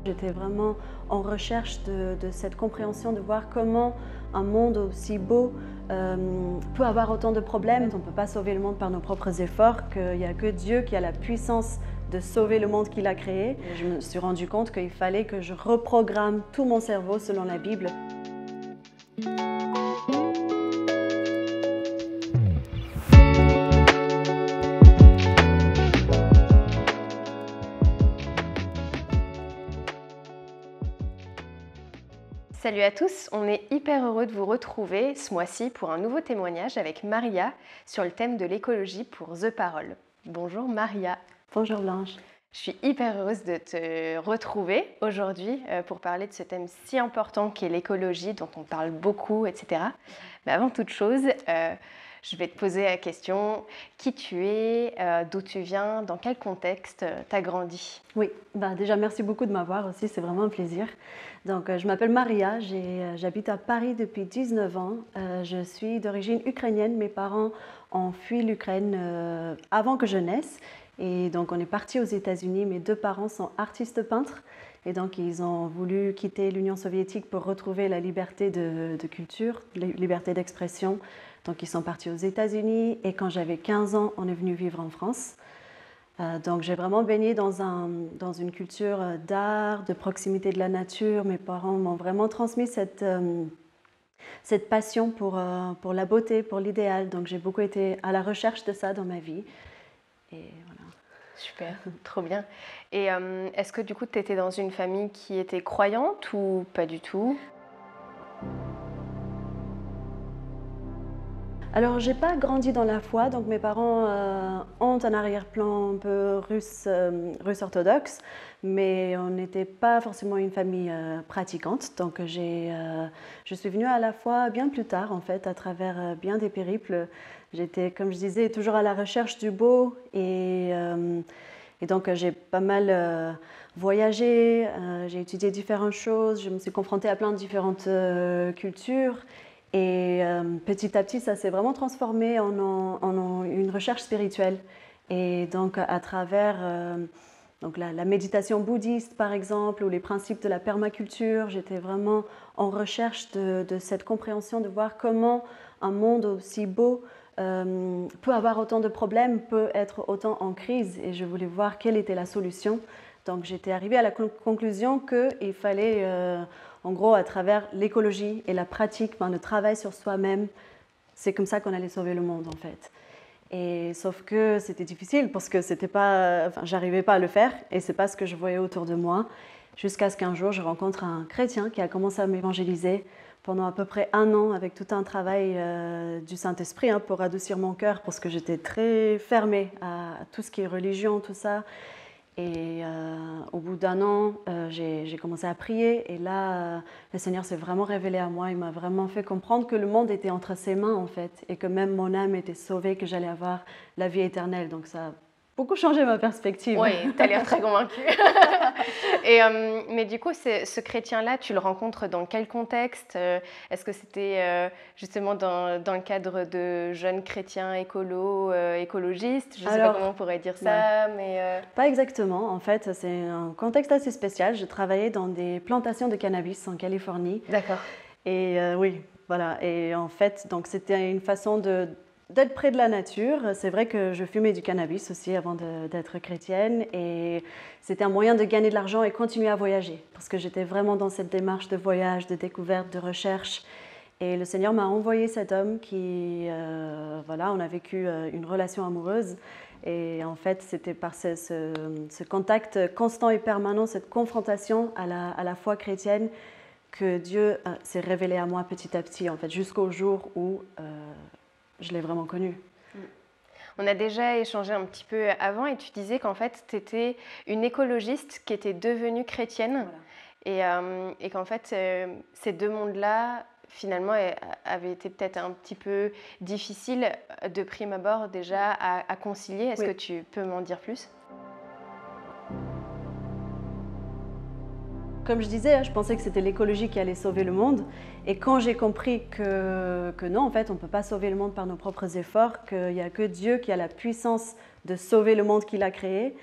J'étais vraiment en recherche de cette compréhension, de voir comment un monde aussi beau peut avoir autant de problèmes. On ne peut pas sauver le monde par nos propres efforts, qu'il n'y a que Dieu qui a la puissance de sauver le monde qu'il a créé. Et je me suis rendu compte qu'il fallait que je reprogramme tout mon cerveau selon la Bible. Salut à tous, on est hyper heureux de vous retrouver ce mois-ci pour un nouveau témoignage avec Maria sur le thème de l'écologie pour The Parole. Bonjour Maria. Bonjour Blanche. Je suis hyper heureuse de te retrouver aujourd'hui pour parler de ce thème si important qu'est l'écologie, dont on parle beaucoup, etc. Mais avant toute chose, je vais te poser la question, qui tu es, d'où tu viens, dans quel contexte tu as grandi? Oui, déjà merci beaucoup de m'avoir aussi, c'est vraiment un plaisir. Donc je m'appelle Maria, j'habite à Paris depuis 19 ans. Je suis d'origine ukrainienne, mes parents ont fui l'Ukraine avant que je naisse. Et donc on est parti aux États-Unis, mes deux parents sont artistes peintres. Et donc ils ont voulu quitter l'Union soviétique pour retrouver la liberté de culture, la liberté d'expression. Donc ils sont partis aux États-Unis et quand j'avais 15 ans, on est venu vivre en France. Donc j'ai vraiment baigné dans une culture d'art, de proximité de la nature. Mes parents m'ont vraiment transmis cette passion pour la beauté, pour l'idéal. Donc j'ai beaucoup été à la recherche de ça dans ma vie. Et voilà. Super, trop bien. Et est-ce que du coup tu étais dans une famille qui était croyante ou pas du tout? Alors, j'ai pas grandi dans la foi, donc mes parents ont un arrière-plan un peu russe orthodoxe, mais on n'était pas forcément une famille pratiquante. Donc, je suis venue à la foi bien plus tard, en fait, à travers bien des périples. J'étais, comme je disais, toujours à la recherche du beau et donc j'ai pas mal voyagé, j'ai étudié différentes choses, je me suis confrontée à plein de différentes cultures. Et petit à petit, ça s'est vraiment transformé en une recherche spirituelle. Et donc, à travers donc la méditation bouddhiste, par exemple, ou les principes de la permaculture, j'étais vraiment en recherche de cette compréhension, de voir comment un monde aussi beau peut avoir autant de problèmes, peut être autant en crise. Et je voulais voir quelle était la solution. Donc, j'étais arrivée à la conclusion qu'il fallait... en gros, à travers l'écologie et la pratique, le travail sur soi-même, c'est comme ça qu'on allait sauver le monde en fait. Et sauf que c'était difficile parce que j'arrivais pas à le faire et c'est pas ce que je voyais autour de moi. Jusqu'à ce qu'un jour, je rencontre un chrétien qui a commencé à m'évangéliser pendant à peu près 1 an avec tout un travail du Saint-Esprit pour adoucir mon cœur parce que j'étais très fermée à tout ce qui est religion, tout ça. Et au bout d'1 an, j'ai commencé à prier et là, le Seigneur s'est vraiment révélé à moi. Il m'a vraiment fait comprendre que le monde était entre ses mains en fait et que même mon âme était sauvée, que j'allais avoir la vie éternelle. Donc ça a beaucoup changé ma perspective. Oui, tu as l'air très convaincue. Mais du coup, ce chrétien-là, tu le rencontres dans quel contexte? Est-ce que c'était justement dans le cadre de jeunes chrétiens écologistes? Je ne sais pas comment on pourrait dire ça, ouais. mais... Pas exactement. En fait, c'est un contexte assez spécial. Je travaillais dans des plantations de cannabis en Californie. D'accord. Et oui, voilà. Et en fait, donc c'était une façon d'être près de la nature. C'est vrai que je fumais du cannabis aussi avant d'être chrétienne et c'était un moyen de gagner de l'argent et continuer à voyager parce que j'étais vraiment dans cette démarche de voyage, de découverte, de recherche. Et le Seigneur m'a envoyé cet homme qui, on a vécu une relation amoureuse et en fait c'était par ce contact constant et permanent, cette confrontation à la foi chrétienne que Dieu s'est révélé à moi petit à petit en fait jusqu'au jour où je l'ai vraiment connu. On a déjà échangé un petit peu avant et tu disais qu'en fait, tu étais une écologiste qui était devenue chrétienne. Voilà. Et qu'en fait, ces deux mondes-là, finalement, avaient été peut-être un petit peu difficiles de prime abord déjà à concilier. Est-ce que tu peux m'en dire plus ? Comme je disais, je pensais que c'était l'écologie qui allait sauver le monde. Et quand j'ai compris que non, en fait, on ne peut pas sauver le monde par nos propres efforts, qu'il n'y a que Dieu qui a la puissance de sauver le monde qu'il a créé,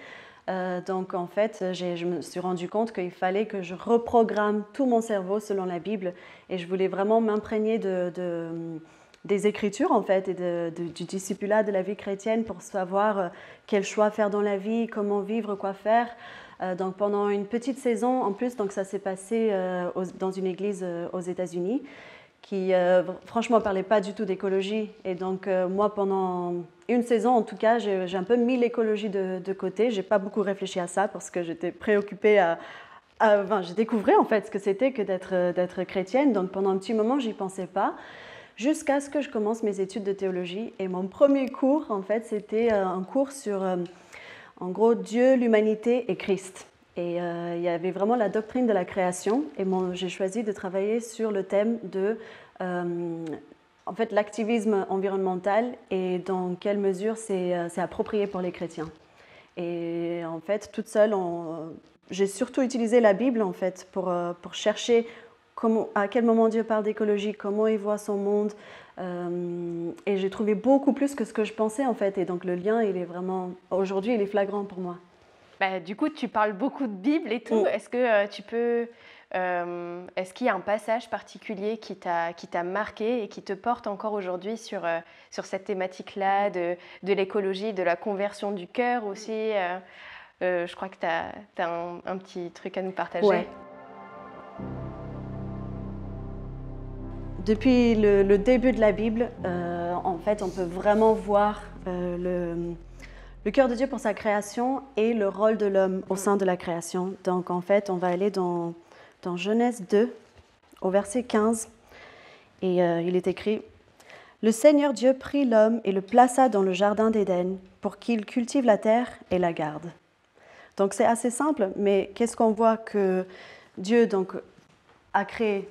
Donc en fait, je me suis rendu compte qu'il fallait que je reprogramme tout mon cerveau selon la Bible et je voulais vraiment m'imprégner des Écritures en fait et du discipulat de la vie chrétienne pour savoir quel choix faire dans la vie, comment vivre, quoi faire. Donc pendant une petite saison en plus, donc ça s'est passé dans une église aux États-Unis qui franchement ne parlait pas du tout d'écologie. Et donc moi pendant une saison en tout cas, j'ai un peu mis l'écologie de côté. Je n'ai pas beaucoup réfléchi à ça parce que j'étais préoccupée enfin, j'ai découvert en fait ce que c'était que d'être chrétienne. Donc pendant un petit moment, j'y pensais pas. Jusqu'à ce que je commence mes études de théologie. Et mon premier cours, en fait, c'était un cours sur, en gros, Dieu, l'humanité et Christ. Et il y avait vraiment la doctrine de la création. Et j'ai choisi de travailler sur le thème de, en fait, l'activisme environnemental et dans quelle mesure c'est approprié pour les chrétiens. Et en fait, toute seule, j'ai surtout utilisé la Bible, en fait, pour chercher à quel moment Dieu parle d'écologie, comment il voit son monde. Et j'ai trouvé beaucoup plus que ce que je pensais en fait. Et donc le lien, il est vraiment, aujourd'hui, il est flagrant pour moi. Bah, du coup, tu parles beaucoup de Bible et tout. Est-ce que tu peux... est-ce qu'il y a un passage particulier qui t'a marqué et qui te porte encore aujourd'hui sur cette thématique-là de l'écologie, de la conversion du cœur aussi je crois que tu as un petit truc à nous partager. Ouais. Depuis le début de la Bible, en fait, on peut vraiment voir le cœur de Dieu pour sa création et le rôle de l'homme au sein de la création. Donc, en fait, on va aller dans Genèse 2, au verset 15, et il est écrit « Le Seigneur Dieu prit l'homme et le plaça dans le jardin d'Éden pour qu'il cultive la terre et la garde. » Donc, c'est assez simple, mais qu'est-ce qu'on voit que Dieu donc, a créé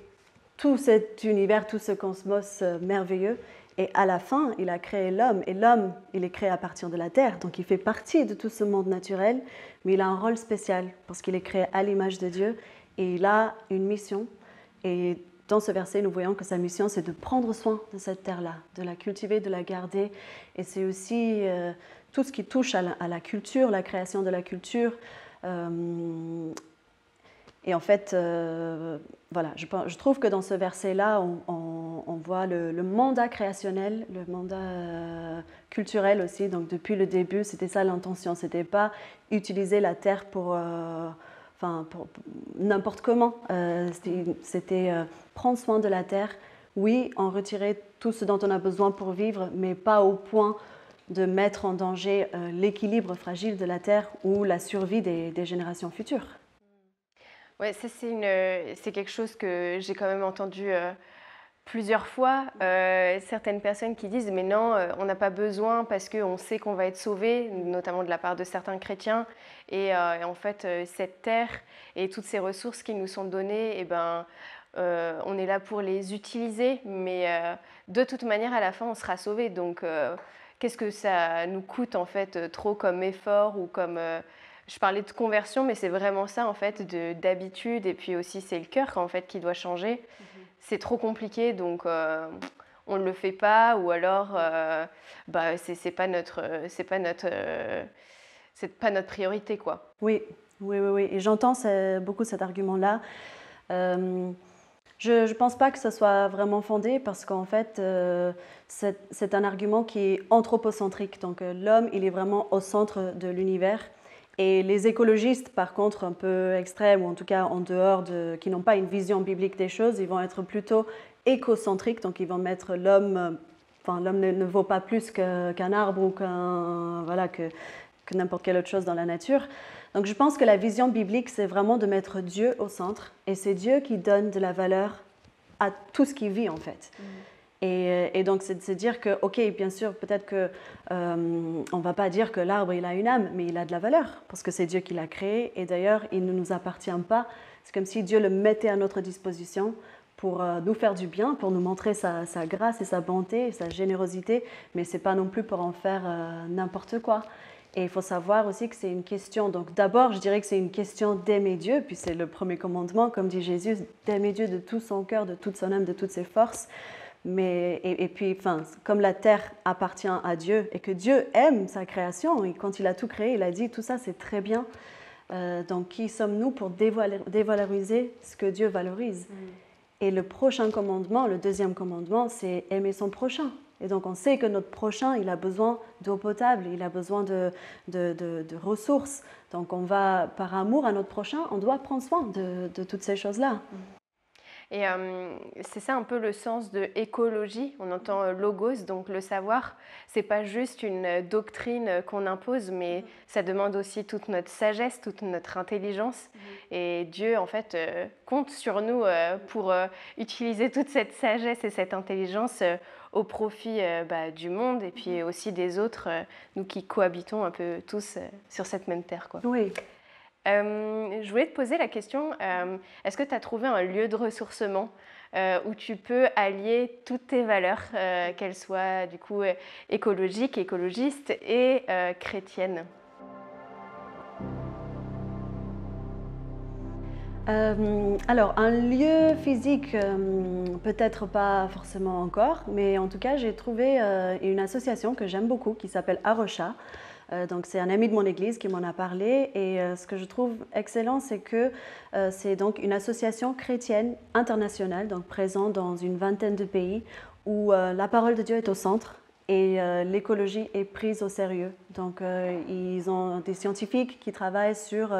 tout cet univers, tout ce cosmos merveilleux. Et à la fin, il a créé l'homme. Et l'homme, il est créé à partir de la terre. Donc il fait partie de tout ce monde naturel. Mais il a un rôle spécial parce qu'il est créé à l'image de Dieu. Et il a une mission. Et dans ce verset, nous voyons que sa mission, c'est de prendre soin de cette terre-là, de la cultiver, de la garder. Et c'est aussi tout ce qui touche à la culture, la création de la culture. Et en fait, voilà, je trouve que dans ce verset-là, on voit le mandat créationnel, le mandat culturel aussi. Donc depuis le début, c'était ça l'intention. C'était pas utiliser la terre pour n'importe comment. C'était prendre soin de la terre. Oui, en retirer tout ce dont on a besoin pour vivre, mais pas au point de mettre en danger l'équilibre fragile de la terre ou la survie des générations futures. Ouais, ça c'est quelque chose que j'ai quand même entendu plusieurs fois. Certaines personnes qui disent mais non, on n'a pas besoin parce qu'on sait qu'on va être sauvé, notamment de la part de certains chrétiens. Et en fait, cette terre et toutes ces ressources qui nous sont données, eh ben, on est là pour les utiliser, mais de toute manière, à la fin, on sera sauvé. Donc, qu'est-ce que ça nous coûte en fait trop comme effort ou comme... Je parlais de conversion, mais c'est vraiment ça en fait, d'habitude, et puis aussi c'est le cœur en fait qui doit changer. C'est trop compliqué, donc on ne le fait pas, ou alors c'est pas notre priorité quoi. Oui. Et j'entends beaucoup cet argument-là. Je ne pense pas que ce soit vraiment fondé parce qu'en fait, c'est un argument qui est anthropocentrique. Donc l'homme, il est vraiment au centre de l'univers. Et les écologistes, par contre, un peu extrêmes, ou en tout cas en dehors qui n'ont pas une vision biblique des choses, ils vont être plutôt écocentriques, donc ils vont mettre l'homme, l'homme ne vaut pas plus qu'un arbre ou que n'importe quelle autre chose dans la nature. Donc je pense que la vision biblique, c'est vraiment de mettre Dieu au centre, et c'est Dieu qui donne de la valeur à tout ce qui vit en fait. Et donc, c'est de se dire que, ok, bien sûr, peut-être qu'on ne va pas dire que l'arbre, il a une âme, mais il a de la valeur, parce que c'est Dieu qui l'a créé, et d'ailleurs, il ne nous appartient pas. C'est comme si Dieu le mettait à notre disposition pour nous faire du bien, pour nous montrer sa grâce et sa bonté, et sa générosité, mais ce n'est pas non plus pour en faire n'importe quoi. Et il faut savoir aussi que c'est une question, donc d'abord, je dirais que c'est une question d'aimer Dieu, puis c'est le premier commandement, comme dit Jésus, d'aimer Dieu de tout son cœur, de toute son âme, de toutes ses forces. Et puis, enfin, comme la terre appartient à Dieu et que Dieu aime sa création, et quand il a tout créé, il a dit tout ça c'est très bien. Donc qui sommes-nous pour dévaloriser ce que Dieu valorise? Et le prochain commandement, le deuxième commandement, c'est aimer son prochain. Et donc on sait que notre prochain, il a besoin d'eau potable, il a besoin de ressources. Donc on va, par amour à notre prochain, on doit prendre soin de toutes ces choses-là. Et c'est ça un peu le sens de écologie. On entend logos, donc le savoir. C'est pas juste une doctrine qu'on impose, mais ça demande aussi toute notre sagesse, toute notre intelligence. Et Dieu, en fait, compte sur nous pour utiliser toute cette sagesse et cette intelligence au profit du monde et puis aussi des autres, nous qui cohabitons un peu tous sur cette même terre, quoi. Oui. Je voulais te poser la question, est-ce que tu as trouvé un lieu de ressourcement où tu peux allier toutes tes valeurs, qu'elles soient du coup écologiques, écologistes et chrétiennes? Alors, un lieu physique, peut-être pas forcément encore, mais en tout cas, j'ai trouvé une association que j'aime beaucoup qui s'appelle Arocha. Donc c'est un ami de mon église qui m'en a parlé et ce que je trouve excellent, c'est que c'est donc une association chrétienne internationale, donc présente dans une vingtaine de pays où la parole de Dieu est au centre et l'écologie est prise au sérieux. Donc ils ont des scientifiques qui travaillent sur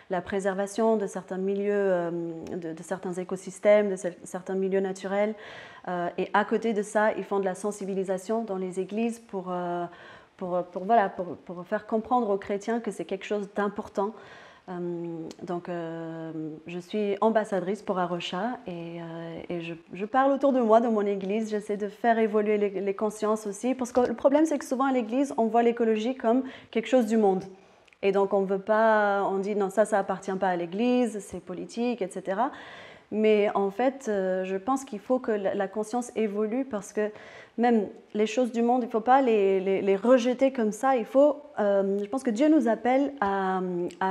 la préservation de certains milieux, de certains écosystèmes, de certains milieux naturels et à côté de ça, ils font de la sensibilisation dans les églises pour faire comprendre aux chrétiens que c'est quelque chose d'important. Donc, je suis ambassadrice pour Arocha et je parle autour de moi, dans mon église. J'essaie de faire évoluer les consciences aussi. Parce que le problème, c'est que souvent à l'église, on voit l'écologie comme quelque chose du monde. Et donc, on veut pas, on dit non, ça appartient pas à l'église, c'est politique, etc. Mais en fait, je pense qu'il faut que la conscience évolue parce que même les choses du monde, il ne faut pas les rejeter comme ça. Il faut, je pense que Dieu nous appelle à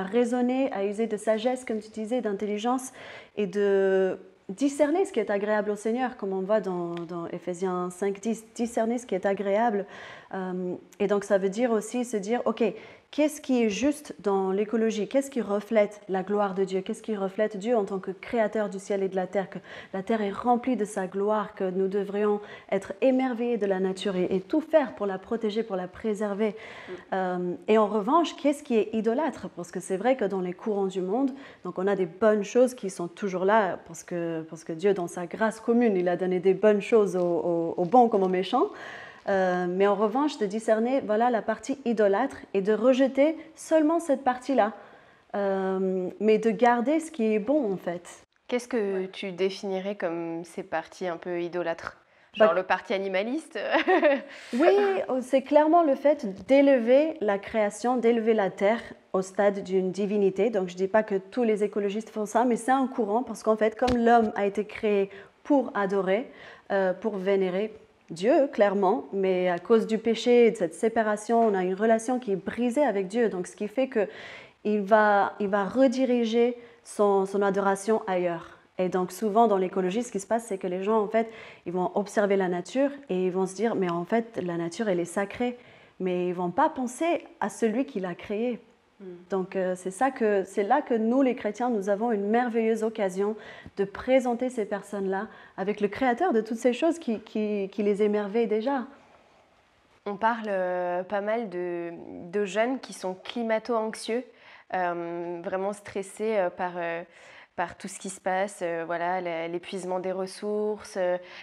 raisonner, à user de sagesse, comme tu disais, d'intelligence et de discerner ce qui est agréable au Seigneur, comme on voit dans Éphésiens 5:10, discerner ce qui est agréable. Et donc ça veut dire aussi se dire, ok, qu'est-ce qui est juste dans l'écologie? Qu'est-ce qui reflète la gloire de Dieu? Qu'est-ce qui reflète Dieu en tant que créateur du ciel et de la terre? Que la terre est remplie de sa gloire, que nous devrions être émerveillés de la nature et tout faire pour la protéger, pour la préserver. Et en revanche, qu'est-ce qui est idolâtre? Parce que c'est vrai que dans les courants du monde, donc on a des bonnes choses qui sont toujours là, parce que Dieu, dans sa grâce commune, il a donné des bonnes choses aux bons comme aux méchants. Mais en revanche, de discerner la partie idolâtre et de rejeter seulement cette partie-là, mais de garder ce qui est bon en fait. Qu'est-ce que tu définirais comme ces parties un peu idolâtres? Genre le parti animaliste? Oui, c'est clairement le fait d'élever la création, d'élever la terre au stade d'une divinité. Donc je ne dis pas que tous les écologistes font ça, mais c'est un courant parce qu'en fait, comme l'homme a été créé pour adorer, pour vénérer Dieu, clairement, mais à cause du péché et de cette séparation, on a une relation qui est brisée avec Dieu. Donc ce qui fait qu'il va rediriger son adoration ailleurs. Et donc souvent dans l'écologie, ce qui se passe, c'est que les gens, en fait, ils vont observer la nature et ils vont se dire, mais en fait, la nature, elle est sacrée. Mais ils ne vont pas penser à celui qui l'a créée. Donc c'est là que nous, les chrétiens, nous avons une merveilleuse occasion de présenter ces personnes-là avec le Créateur de toutes ces choses qui les émerveillent déjà. On parle pas mal de jeunes qui sont climato-anxieux, vraiment stressés par tout ce qui se passe, l'épuisement des ressources,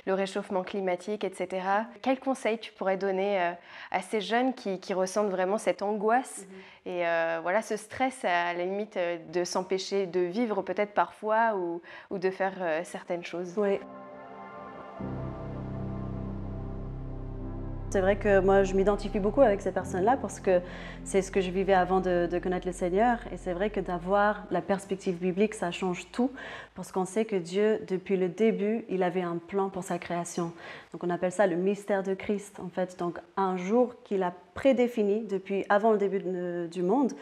le réchauffement climatique, etc. Quels conseils tu pourrais donner à ces jeunes qui ressentent vraiment cette angoisse et ce stress à la limite de s'empêcher de vivre peut-être parfois ou de faire certaines choses? Oui. C'est vrai que moi, je m'identifie beaucoup avec ces personnes-là parce que c'est ce que je vivais avant de connaître le Seigneur. Et c'est vrai que d'avoir la perspective biblique, ça change tout parce qu'on sait que Dieu, depuis le début, il avait un plan pour sa création. Donc on appelle ça le mystère de Christ, en fait. Donc un jour qu'il a prédéfini depuis avant le début du monde,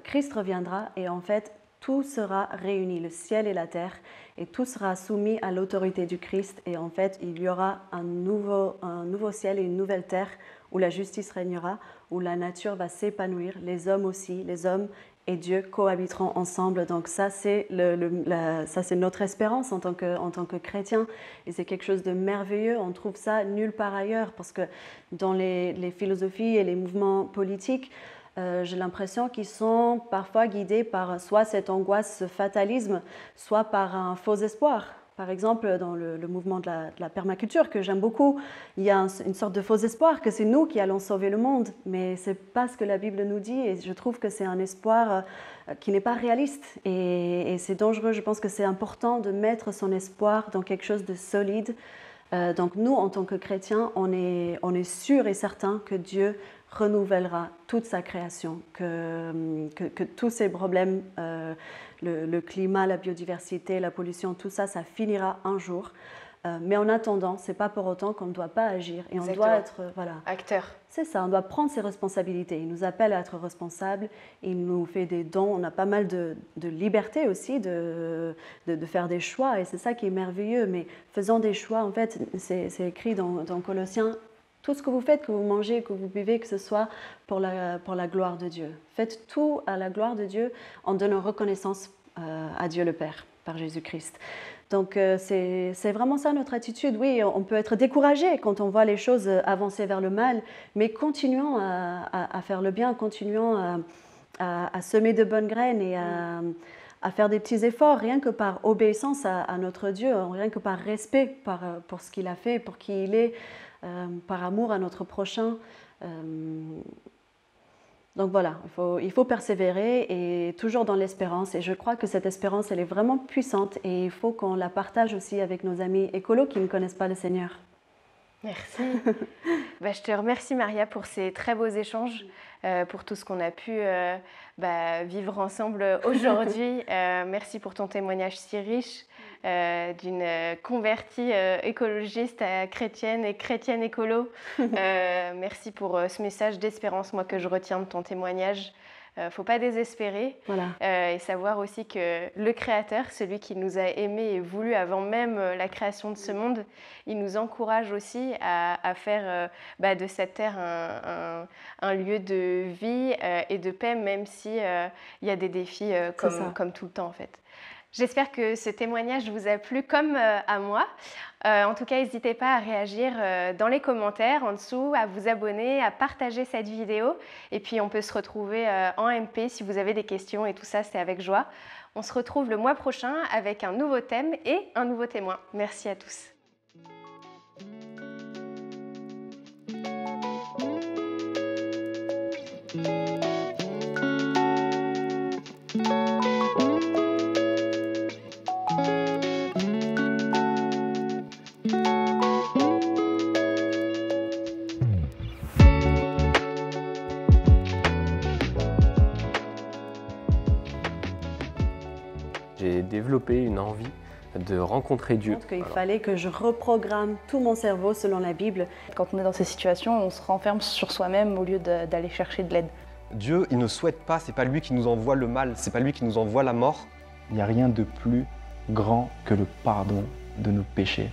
Christ reviendra et en fait, tout sera réuni, le ciel et la terre, et tout sera soumis à l'autorité du Christ. Et en fait, il y aura un nouveau ciel et une nouvelle terre où la justice régnera, où la nature va s'épanouir, les hommes aussi, les hommes et Dieu cohabiteront ensemble. Donc ça, c'est notre espérance en tant que chrétien. Et c'est quelque chose de merveilleux. On trouve ça nulle part ailleurs, parce que dans les philosophies et les mouvements politiques, j'ai l'impression qu'ils sont parfois guidés par soit cette angoisse, ce fatalisme, soit par un faux espoir. Par exemple, dans le mouvement de la permaculture, que j'aime beaucoup, il y a une sorte de faux espoir que c'est nous qui allons sauver le monde, mais ce n'est pas ce que la Bible nous dit, et je trouve que c'est un espoir qui n'est pas réaliste, et c'est dangereux. Je pense que c'est important de mettre son espoir dans quelque chose de solide. Donc nous, en tant que chrétiens, on est sûr et certain que Dieu renouvellera toute sa création, que tous ces problèmes, le climat, la biodiversité, la pollution, tout ça, ça finira un jour. Mais en attendant, ce n'est pas pour autant qu'on ne doit pas agir. Et on doit être acteur. C'est ça, on doit prendre ses responsabilités. Il nous appelle à être responsables, il nous fait des dons. On a pas mal de liberté aussi de faire des choix, et c'est ça qui est merveilleux. Mais faisant des choix, en fait, c'est écrit dans Colossiens, tout ce que vous faites, que vous mangez, que vous buvez, que ce soit pour la gloire de Dieu. Faites tout à la gloire de Dieu en donnant reconnaissance à Dieu le Père par Jésus-Christ. Donc c'est vraiment ça notre attitude. Oui, on peut être découragé quand on voit les choses avancer vers le mal, mais continuons à faire le bien, continuons à semer de bonnes graines et à faire des petits efforts, rien que par obéissance à notre Dieu, rien que par respect pour ce qu'il a fait, pour qui il est, par amour à notre prochain. Donc voilà, il faut persévérer et toujours dans l'espérance. Et je crois que cette espérance, elle est vraiment puissante, et il faut qu'on la partage aussi avec nos amis écolos qui ne connaissent pas le Seigneur. Merci. Je te remercie, Maria, pour ces très beaux échanges, pour tout ce qu'on a pu vivre ensemble aujourd'hui. Merci pour ton témoignage si riche d'une convertie écologiste à chrétienne et chrétienne écolo. Merci pour ce message d'espérance, moi, que je retiens de ton témoignage. Faut pas désespérer, et savoir aussi que le Créateur, celui qui nous a aimés et voulu avant même la création de ce monde, il nous encourage aussi à faire de cette terre un lieu de vie et de paix, même si il y a des défis comme tout le temps en fait. J'espère que ce témoignage vous a plu comme à moi. En tout cas, n'hésitez pas à réagir dans les commentaires en dessous, à vous abonner, à partager cette vidéo. Et puis, on peut se retrouver en MP si vous avez des questions, et tout ça, c'est avec joie. On se retrouve le mois prochain avec un nouveau thème et un nouveau témoin. Merci à tous. J'ai développé une envie de rencontrer Dieu. Il fallait que je reprogramme tout mon cerveau selon la Bible. Quand on est dans ces situations, on se renferme sur soi-même au lieu d'aller chercher de l'aide. Dieu, il ne souhaite pas, c'est pas lui qui nous envoie le mal, c'est pas lui qui nous envoie la mort. Il n'y a rien de plus grand que le pardon de nos péchés.